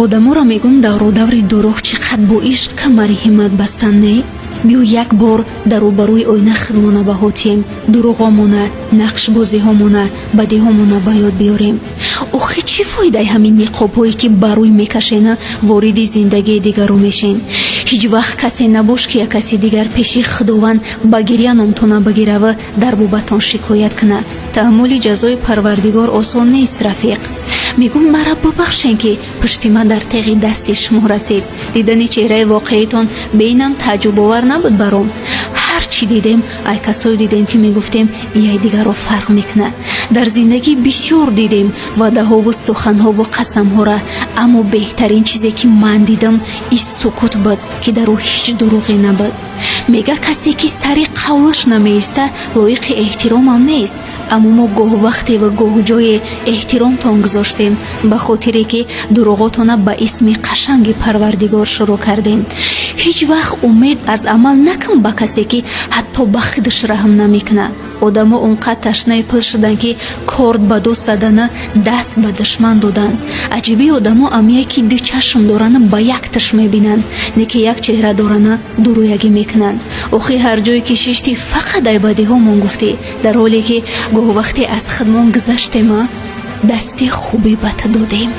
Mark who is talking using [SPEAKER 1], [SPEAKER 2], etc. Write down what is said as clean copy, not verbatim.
[SPEAKER 1] одаморо мегӯм давру даври дурӯғ чӣ қад бо ишқ камари ҳиммат бастанд не? биё як бор дар рӯбарӯи оина худмона ба ҳотием дурӯғомона нақшбозиҳомона бадиҳомона ба ёд биёрем. охи чӣ фоидаи ҳамин ниқобҳое ки ба рӯй мекашена вориди зиндагии дигару мешен? ҳеҷ вақт касе набош ки як каси дигар пеши худованд ба гирья номтона багиравӣ дар бобатон шикоят кунад. таҳаммули ҷазои парвардигор осон нест рафиқ. мегӯм мара бубахшен ки пушти ман дар теғи дасти шумо расид. дидани чеҳраи воқеитон бейнам тааҷҷубовар набуд баром. ҳар чӣ дидем ай касое дидем ки мегуфтем яй дигарро фарқ мекунад. дар зиндагӣ бисёр дидем ваъдаҳову суханҳову қасамҳоро, аммо беҳтарин чизе ки ман дидам ин сукут буд ки дар ӯ ҳеҷ дурӯғе набуд. мега касе ки сари қавлаш намеиста лоиқи эҳтиромам нест, аммо мо гоҳ вақте ва гоҳ ҷое эҳтиромтон гузоштем ба хотире ки дурӯғотона ба исми қашанги парвардигор шурӯъ кардем. ҳеҷ вақт умед аз амал накун ба касе ки ҳатто ба худаш раҳм намекунад. одамо онқадр ташнаи пул шуданд ки корд ба дӯст задана даст ба душман доданд. аҷиби одамо амие ки ду чашм дорана ба як тиш мебинанд, не ки як чеҳра дорана дурӯягӣ мекунанд. охи ҳар ҷое ки шишти фақат ай бадиҳомон гуфтӣ, дар ҳоле ки гоҳ вақте аз худмон гузаштема дасти хубӣ ба ту додем.